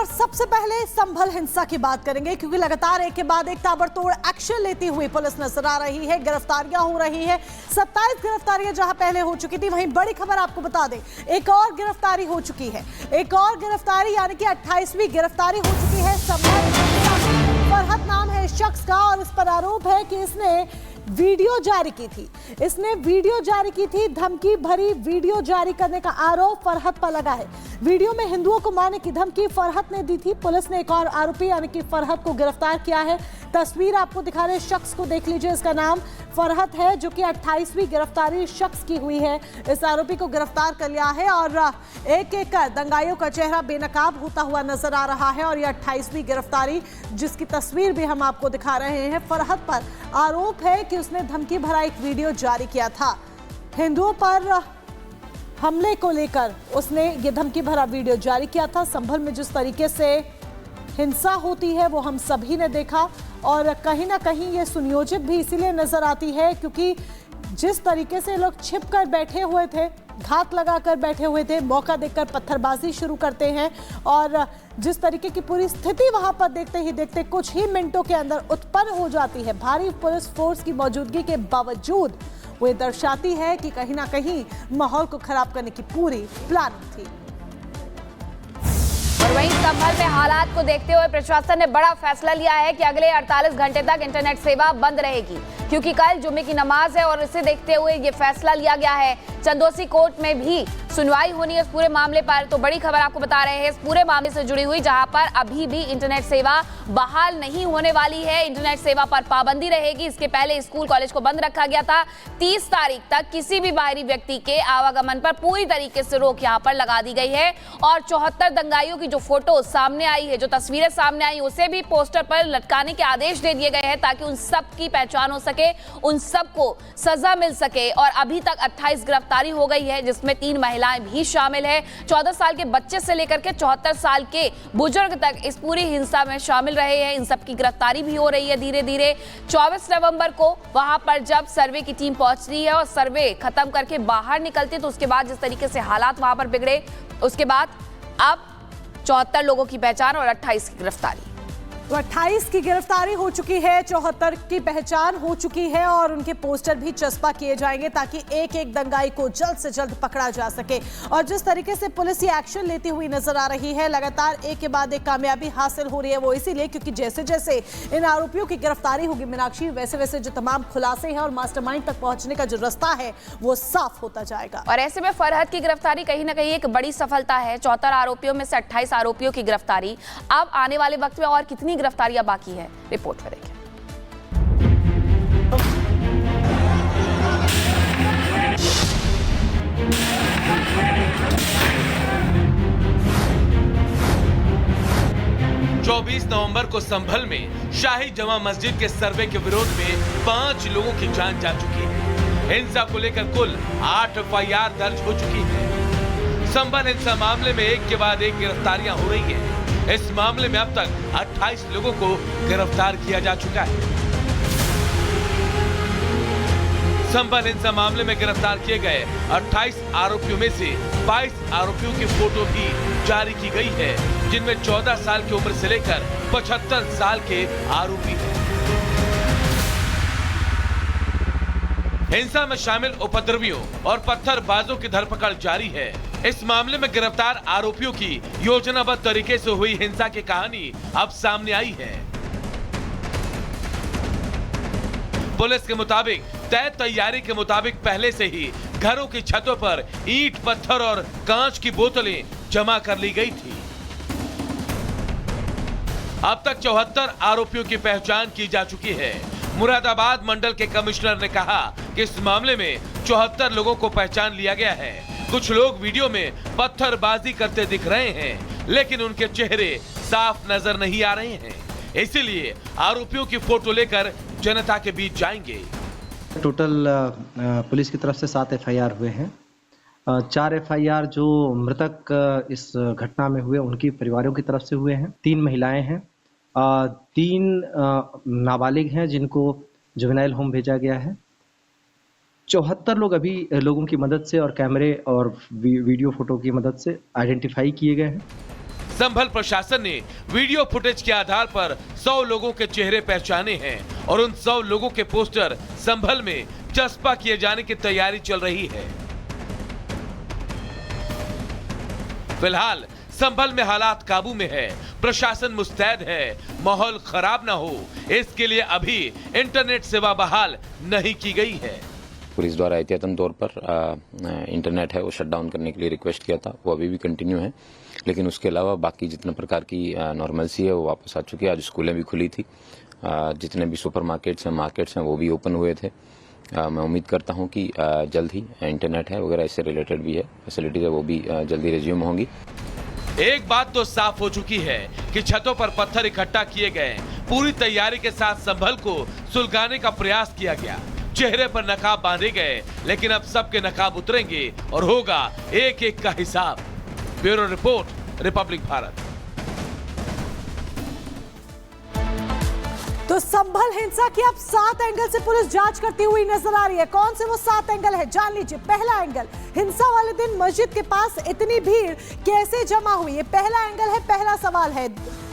और सबसे पहले संभल हिंसा की बात करेंगे, क्योंकि लगातार एक के बाद एक ताबड़तोड़ एक्शन लेती हुई पुलिस नजर आ रही है। गिरफ्तारियां हो रही है। 27 गिरफ्तारियां जहां पहले हो चुकी थी, वहीं बड़ी खबर आपको बता दें, एक और गिरफ्तारी हो चुकी है। एक और गिरफ्तारी यानी कि 28वीं गिरफ्तारी हो चुकी है। फरहत नाम है इस शख्स का और इस पर आरोप है कि इसने वीडियो जारी की थी। इसने वीडियो जारी की थी, धमकी भरी वीडियो जारी करने का आरोप फरहत पर लगा है। वीडियो में हिंदुओं को मारने की धमकी फरहत ने दी थी। पुलिस ने एक और आरोपी यानी कि फरहत को गिरफ्तार किया है। तस्वीर आपको दिखा रहे शख्स को देख लीजिए, इसका नाम फरहत है, जो कि 28वीं गिरफ्तारी शख्स की हुई है। इस आरोपी को गिरफ्तार कर लिया है और एक एक कर दंगाइयों का चेहरा बेनकाब होता हुआ नजर आ रहा है। और यह 28वीं गिरफ्तारी, जिसकी तस्वीर भी हम आपको दिखा रहे हैं। फरहत पर आरोप है कि उसने धमकी भरा एक वीडियो जारी किया था। हिंदुओं पर हमले को लेकर उसने ये धमकी भरा वीडियो जारी किया था। संभल में जिस तरीके से हिंसा होती है वो हम सभी ने देखा, और कहीं ना कहीं ये सुनियोजित भी इसीलिए नजर आती है क्योंकि जिस तरीके से लोग छिपकर बैठे हुए थे, घात लगाकर बैठे हुए थे, मौका देखकर पत्थरबाजी शुरू करते हैं, और जिस तरीके की पूरी स्थिति वहां पर देखते ही देखते कुछ ही मिनटों के अंदर उत्पन्न हो जाती है। भारी पुलिस फोर्स की मौजूदगी के बावजूद वो ये दर्शाती है कि कहीं ना कहीं माहौल को खराब करने की पूरी प्लानिंग थी। और वहीं संभल में हालात को देखते हुए प्रशासन ने बड़ा फैसला लिया है कि अगले 48 घंटे तक इंटरनेट सेवा बंद रहेगी, क्योंकि कल जुम्मे की नमाज है और इसे देखते हुए ये फैसला लिया गया है। चंदोसी कोर्ट में भी सुनवाई होनी है इस पूरे मामले पर। तो बड़ी खबर आपको बता रहे हैं इस पूरे मामले से जुड़ी हुई, जहां पर अभी भी इंटरनेट सेवा बहाल नहीं होने वाली है। इंटरनेट सेवा पर पाबंदी रहेगी। इसके पहले स्कूल कॉलेज को बंद रखा गया था। 30 तारीख तक किसी भी बाहरी व्यक्ति के आवागमन पर पूरी तरीके से रोक यहां पर लगा दी गई है। और 74 दंगाइयों की जो फोटो सामने आई है, जो तस्वीरें सामने आई, उसे भी पोस्टर पर लटकाने के आदेश दे दिए गए हैं ताकि उन सब की पहचान हो सके, उन सबको सजा मिल सके। और अभी तक 28 गिरफ्तारी हो गई है, जिसमें 3 महिलाएं भी शामिल है। 14 साल के बच्चे से लेकर के 74 साल के बुजुर्ग तक इस पूरी हिंसा में शामिल रहे हैं। इन सब की गिरफ्तारी भी हो रही है धीरे धीरे। 24 नवंबर को वहां पर जब सर्वे की टीम पहुंचती है और सर्वे खत्म करके बाहर निकलती है, तो उसके बाद जिस तरीके से हालात वहां पर बिगड़े, उसके बाद अब 74 लोगों की पहचान और 28 की गिरफ्तारी। तो 28 की गिरफ्तारी हो चुकी है, 74 की पहचान हो चुकी है और उनके पोस्टर भी चस्पा किए जाएंगे ताकि एक एक दंगाई को जल्द से जल्द पकड़ा जा सके। और जिस तरीके से पुलिस ये एक्शन लेती हुई नजर आ रही है, लगातार एक के बाद एक कामयाबी हासिल हो रही है, वो इसीलिए क्योंकि जैसे जैसे इन आरोपियों की गिरफ्तारी होगी मीनाक्षी, वैसे वैसे जो तमाम खुलासे हैं और मास्टरमाइंड तक पहुंचने का जो रास्ता है वो साफ होता जाएगा। और ऐसे में फरहत की गिरफ्तारी कहीं ना कहीं एक बड़ी सफलता है। 74 आरोपियों में से 28 आरोपियों की गिरफ्तारी। अब आने वाले वक्त में और कितनी गिरफ्तारियां बाकी है, रिपोर्ट करेंगे। चौबीस नवंबर को संभल में शाही जमा मस्जिद के सर्वे के विरोध में 5 लोगों की जान जा चुकी है। हिंसा को लेकर कुल 8 एफआईआर दर्ज हो चुकी है। संभल हिंसा मामले में एक के बाद एक गिरफ्तारियां हो रही हैं। इस मामले में अब तक 28 लोगों को गिरफ्तार किया जा चुका है। संभल हिंसा मामले में गिरफ्तार किए गए 28 आरोपियों में से 22 आरोपियों की फोटो भी जारी की गई है, जिनमें 14 साल की उम्र से लेकर 75 साल के आरोपी हैं। हिंसा में शामिल उपद्रवियों और पत्थरबाजों की धरपकड़ जारी है। इस मामले में गिरफ्तार आरोपियों की योजनाबद्ध तरीके से हुई हिंसा की कहानी अब सामने आई है। पुलिस के मुताबिक तय तैयारी के मुताबिक पहले से ही घरों की छतों पर ईंट, पत्थर और कांच की बोतलें जमा कर ली गई थी। अब तक 74 आरोपियों की पहचान की जा चुकी है। मुरादाबाद मंडल के कमिश्नर ने कहा कि इस मामले में 74 लोगों को पहचान लिया गया है। कुछ लोग वीडियो में पत्थरबाजी करते दिख रहे हैं, लेकिन उनके चेहरे साफ नजर नहीं आ रहे हैं। इसीलिए आरोपियों की फोटो लेकर जनता के बीच जाएंगे। टोटल पुलिस की तरफ से 7 एफआईआर हुए हैं। 4 एफआईआर जो मृतक इस घटना में हुए उनकी परिवारों की तरफ से हुए हैं। 3 महिलाएं हैं, 3 नाबालिग हैं जिनको जुवेनाइल होम भेजा गया है। 74 लोग अभी लोगों की मदद से और कैमरे और वीडियो फोटो की मदद से आइडेंटिफाई किए गए हैं। संभल प्रशासन ने वीडियो फुटेज के आधार पर 100 लोगों के चेहरे पहचाने हैं और उन 100 लोगों के पोस्टर संभल में चस्पा किए जाने की तैयारी चल रही है। फिलहाल संभल में हालात काबू में है, प्रशासन मुस्तैद है, माहौल खराब ना हो इसके लिए अभी इंटरनेट सेवा बहाल नहीं की गई है। पुलिस द्वारा एहतियातन तौर पर इंटरनेट है वो शट डाउन करने के लिए रिक्वेस्ट किया था, वो अभी भी कंटिन्यू है, लेकिन उसके अलावा बाकी जितने प्रकार की नॉर्मलसी है वो वापस आ चुकी है। आज स्कूलें भी खुली थी, जितने भी सुपर मार्केट्स हैं वो भी ओपन हुए थे। मैं उम्मीद करता हूं कि जल्द ही इंटरनेट है वगैरह इससे रिलेटेड भी है फैसिलिटीज है वो भी जल्दी रिज्यूम होंगी। एक बात तो साफ हो चुकी है कि छतों पर पत्थर इकट्ठा किए गए, पूरी तैयारी के साथ संभल को सुलगाने का प्रयास किया गया, चेहरे पर नकाब बांधे गए, लेकिन अब सबके नकाब उतरेंगे और होगा एक एक का हिसाब। Bureau report, Republic Bharat. तो संभल हिंसा की अब 7 एंगल से पुलिस जांच करती हुई नजर आ रही है। कौन से वो 7 एंगल है, जान लीजिए। पहला एंगल, हिंसा वाले दिन मस्जिद के पास इतनी भीड़ कैसे जमा हुई, ये पहला एंगल है। पहला सवाल है,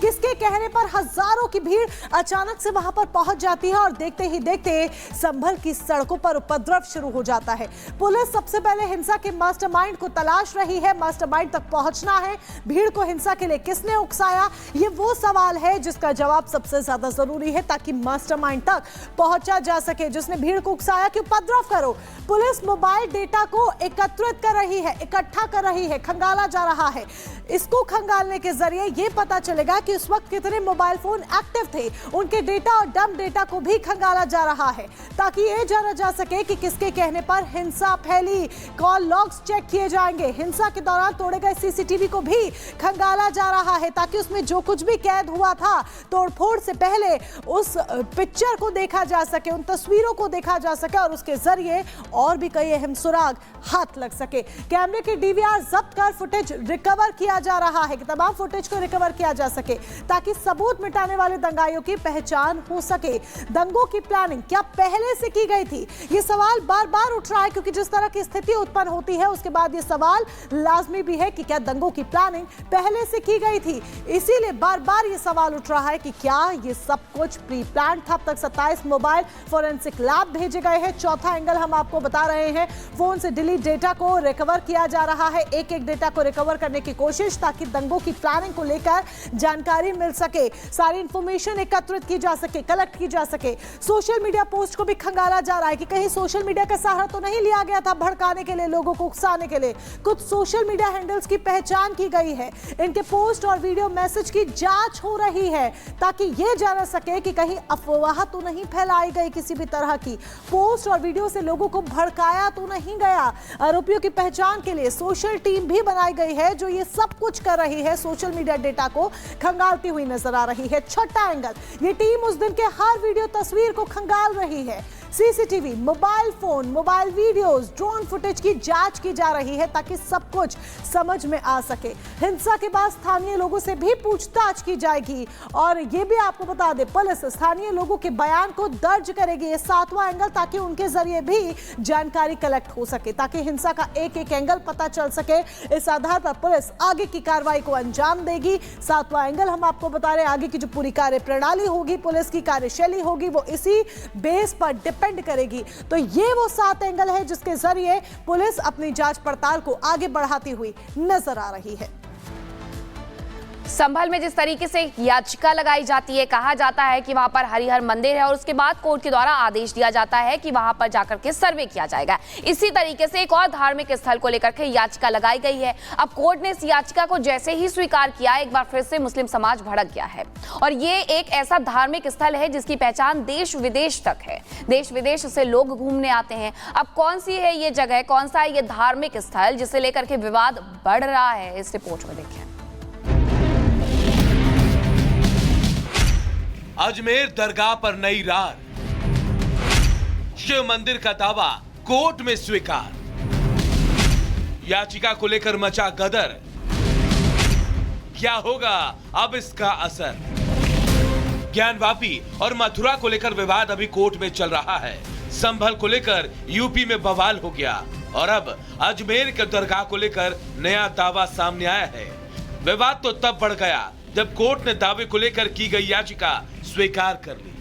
किसके कहने पर हजारों की भीड़ अचानक से वहां पर पहुंच जाती है और देखते ही देखते संभल की सड़कों पर उपद्रव शुरू हो जाता है। पुलिस सबसे पहले हिंसा के मास्टरमाइंड को तलाश रही है। मास्टरमाइंड तक पहुंचना है। भीड़ को हिंसा के लिए किसने उकसाया, ये वो सवाल है जिसका जवाब सबसे ज्यादा जरूरी है, ताकि मास्टरमाइंड तक पहुंचा जा सके। जिसने भीड़ को उकसाया कि उपद्रव करो। पुलिस मोबाइल डेटा को एकत्रित कर रही है, इकट्ठा कर रही है, खंगाला जा रहा है। इसको खंगालने के जरिए ये पता चलेगा कि उस वक्त कितने मोबाइल फोन एक्टिव थे। उनके डेटा और डंप डेटा को भी खंगाला जा रहा है, ताकि ये जाना जा सके कि किसके कहने पर हिंसा फैली। कॉल लॉग्स चेक किए जाएंगे। हिंसा के दौरान तोड़े गए सीसीटीवी को भी खंगाला जा रहा है, ताकि उसमें जो कुछ भी कैद हुआ था तोड़फोड़ से पहले उस पिक्चर को देखा जा सके, उन तस्वीरों को देखा जा सके और उसके जरिए और भी कई अहम सुराग हाथ लग सके। कैमरे के डीवीआर जब्त कर फुटेज रिकवर किया जा रहा है कि तमाम फुटेज को रिकवर किया जा सके, ताकि सबूत मिटाने वाले दंगाइयों की पहचान हो सके। दंगों की प्लानिंग क्या पहले से की गई थी, ये सवाल बार बार उठ रहा है, क्योंकि जिस तरह की स्थिति उत्पन्न होती है उसके बाद ये सवाल लाजमी भी है कि क्या दंगों की प्लानिंग पहले से की गई थी। इसीलिए बार बार ये सवाल उठ रहा है कि क्या ये सब कुछ प्री प्लान था। अब तक 27 मोबाइल फोरेंसिक लैब भेजे गए हैं। चौथा एंगल हम आपको बता रहे हैं, फोन से डिलीट डेटा को रिकवर किया जा रहा है। एक एक डेटा को रिकवर करने की कोशिश, ताकि दंगों की प्लानिंग को लेकर जानकारी मिल सके, सारी इंफॉर्मेशन एकत्रित की जा सके, कलेक्ट की जा सके। सोशल मीडिया पोस्ट को भी खंगाला जा रहा है कि कहीं सोशल मीडिया का सहारा तो नहीं लिया गया था भड़काने के लिए, लोगों को उकसाने के लिए। कुछ सोशल मीडिया हैंडल्स की पहचान की गई है, इनके पोस्ट और वीडियो मैसेज की जांच हो रही है, ताकि यह जाना सके कि कहीं अफवाह तो नहीं फैलाई गई किसी भी तरह की, पोस्ट और वीडियो से लोगों को भड़काया तो नहीं गया। आरोपियों की पहचान के लिए सोशल टीम भी बनाई गई है, जो ये सब कुछ कर रही है, सोशल मीडिया डेटा को खंगालती हुई नजर आ रही है। छठा एंगल, ये टीम उस दिन के हर वीडियो तस्वीर को खंगाल रही है। CCTV, mobile phone, mobile videos, drone footage की जांच की जा रही है, ताकि सब कुछ समझ में आ सके। हिंसा के बाद स्थानीय लोगों से भी पूछताछ की जाएगी और ये भी आपको बता दें, पुलिस स्थानीय लोगों के बयान को दर्ज करेगी। ये 7वां एंगल, ताकि उनके जरिए भी जानकारी कलेक्ट हो सके, ताकि हिंसा का एक एक एंगल पता चल सके। इस आधार पर पुलिस आगे की कार्रवाई को अंजाम देगी। 7वां एंगल हम आपको बता रहे हैं, आगे की जो पूरी कार्य प्रणाली होगी, पुलिस की कार्यशैली होगी, वो इसी बेस पर डिपेंड करेगी। तो ये वो 7 एंगल है जिसके जरिए पुलिस अपनी जांच पड़ताल को आगे बढ़ाती हुई नजर आ रही है। संभल में जिस तरीके से याचिका लगाई जाती है, कहा जाता है कि वहां पर हरिहर मंदिर है और उसके बाद कोर्ट के द्वारा आदेश दिया जाता है कि वहां पर जाकर के सर्वे किया जाएगा। इसी तरीके से एक और धार्मिक स्थल को लेकर के याचिका लगाई गई है। अब कोर्ट ने इस याचिका को जैसे ही स्वीकार किया, एक बार फिर से मुस्लिम समाज भड़क गया है और ये एक ऐसा धार्मिक स्थल है जिसकी पहचान देश विदेश तक है। देश विदेश से लोग घूमने आते हैं। अब कौन सी है ये जगह, कौन सा है ये धार्मिक स्थल जिसे लेकर के विवाद बढ़ रहा है, इस रिपोर्ट में देखें। अजमेर दरगाह पर नई रार, शिव मंदिर का दावा कोर्ट में स्वीकार, याचिका को लेकर मचा गदर, क्या होगा अब इसका असर? ज्ञानवापी और मथुरा को लेकर विवाद अभी कोर्ट में चल रहा है। संभल को लेकर यूपी में बवाल हो गया और अब अजमेर के दरगाह को लेकर नया दावा सामने आया है। विवाद तो तब बढ़ गया जब कोर्ट ने दावे को लेकर की गई याचिका स्वीकार कर ली।